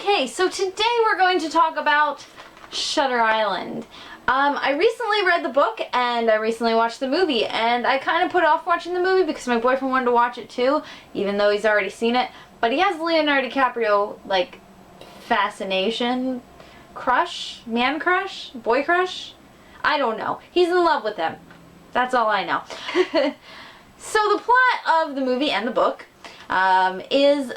Okay, so today we're going to talk about Shutter Island. I recently read the book and I recently watched the movie, and I kind of put off watching the movie because my boyfriend wanted to watch it too, even though he's already seen it. But he has Leonardo DiCaprio, like, fascination, crush, man crush, boy crush? I don't know. He's in love with him. That's all I know. So the plot of the movie and the book is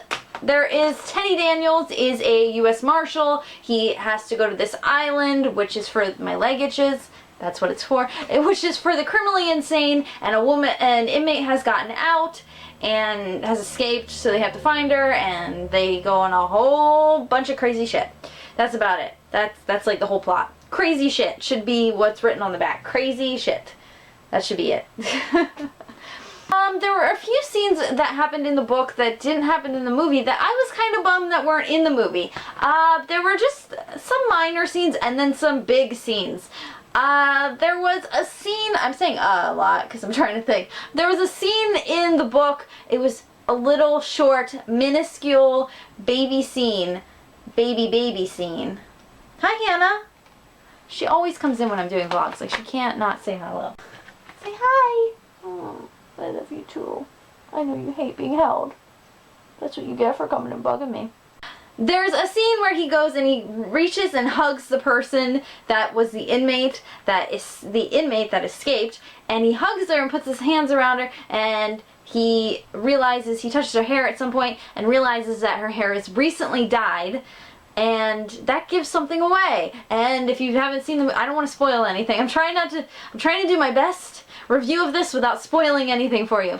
Teddy Daniels is a U.S. Marshal. He has to go to this island, which is for my leg itches. That's what it's for. Which is for the criminally insane, and an inmate has gotten out and has escaped, so they have to find her, and they go on a whole bunch of crazy shit. That's about it. That's like the whole plot. Crazy shit should be what's written on the back. Crazy shit. That should be it. There were a few scenes that happened in the book that didn't happen in the movie that I was kind of bummed that weren't in the movie. There were just some minor scenes and then some big scenes. There was a scene, I'm saying a lot because I'm trying to think. There was a scene in the book, it was a little short, minuscule baby scene. Baby scene. Hi, Hannah. She always comes in when I'm doing vlogs, like she can't not say hello. Say hi. Oh. I love you too. I know you hate being held. That's what you get for coming and bugging me. There's a scene where he goes and he reaches and hugs the person that was the inmate that escaped, and he hugs her and puts his hands around her, and he realizes, he touches her hair at some point and realizes that her hair has recently dyed, and that gives something away. And if you haven't seen I don't want to spoil anything. I'm trying to do my best review of this without spoiling anything for you.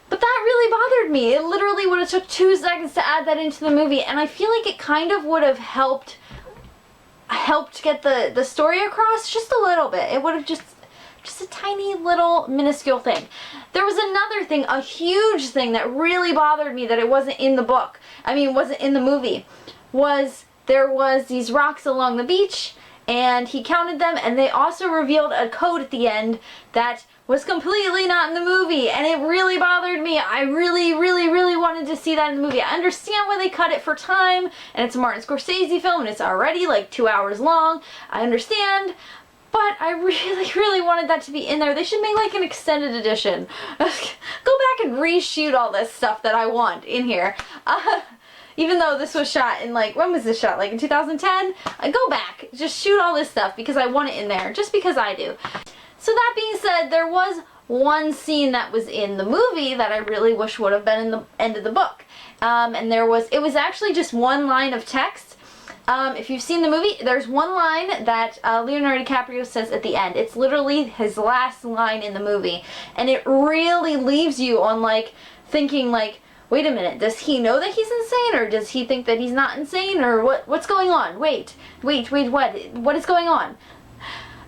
But that really bothered me. It literally would have took 2 seconds to add that into the movie, and I feel like it kind of would have helped get the story across just a little bit. It would have just a tiny little minuscule thing. There was another thing, a huge thing that really bothered me that it wasn't in the book. Wasn't in the movie. There was these rocks along the beach, and he counted them, and they also revealed a code at the end that was completely not in the movie, and it really bothered me. I really wanted to see that in the movie. I understand why they cut it for time, and it's a Martin Scorsese film, and it's already like 2 hours long. I understand, but I really wanted that to be in there. They should make like an extended edition. Go back and reshoot all this stuff that I want in here. Even though this was shot in, like, when was this shot? Like in 2010? Go back. Just shoot all this stuff because I want it in there. Just because I do. So that being said, there was one scene that was in the movie that I really wish would have been in the end of the book. And it was actually just one line of text. If you've seen the movie, there's one line that Leonardo DiCaprio says at the end. It's literally his last line in the movie. And it really leaves you on, like, thinking, like, wait a minute, does he know that he's insane, or does he think that he's not insane, or what's going on? Wait, what is going on?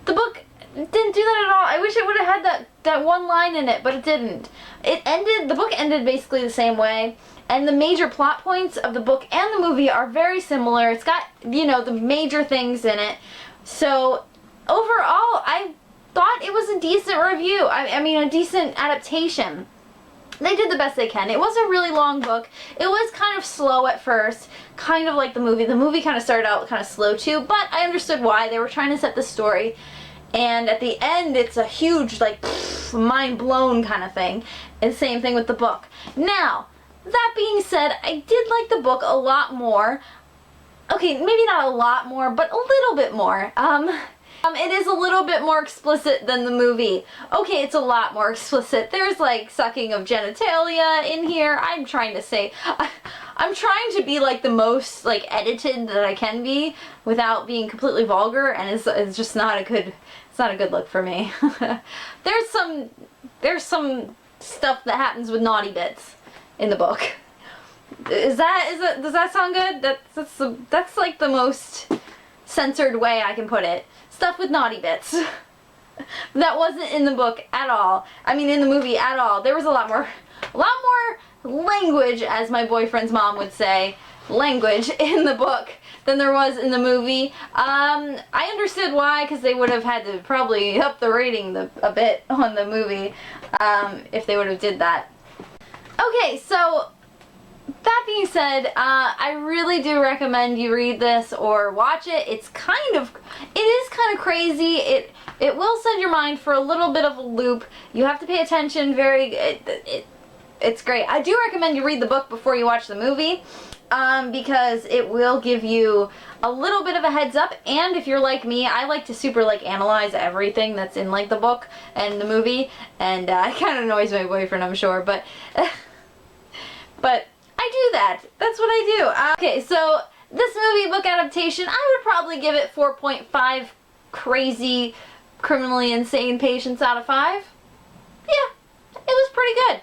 The book didn't do that at all. I wish it would have had that one line in it, but it didn't. The book ended basically the same way, and the major plot points of the book and the movie are very similar. It's got, the major things in it. So, overall, I thought it was a decent review. A decent adaptation. They did the best they can. It was a really long book. It was kind of slow at first, kind of like the movie. The movie kind of started out kind of slow too, but I understood why. They were trying to set the story, and at the end it's a huge, like, mind-blown kind of thing. And same thing with the book. Now, that being said, I did like the book a lot more. Okay, maybe not a lot more, but a little bit more. It is a little bit more explicit than the movie. Okay, it's a lot more explicit. There's, like, sucking of genitalia in here. I'm trying to be, like, the most, like, edited that I can be without being completely vulgar, and it's just not a good look for me. There's some stuff that happens with naughty bits in the book. Does that sound good? That's like the most censored way I can put it. Stuff with naughty bits. That wasn't in the book at all. In the movie at all. There was a lot more language, as my boyfriend's mom would say, language in the book than there was in the movie. I understood why, because they would have had to probably up the rating a bit on the movie if they would have did that. Okay, so that being said, I really do recommend you read this or watch it. It is kind of crazy. It will send your mind for a little bit of a loop. You have to pay attention. It's great. I do recommend you read the book before you watch the movie, because it will give you a little bit of a heads up. And if you're like me, I like to super analyze everything that's in the book and the movie, and it kind of annoys my boyfriend, I'm sure, but but I do that. That's what I do. Okay, so this movie book adaptation, I would probably give it 4.5 crazy, criminally insane patients out of 5. Yeah, it was pretty good.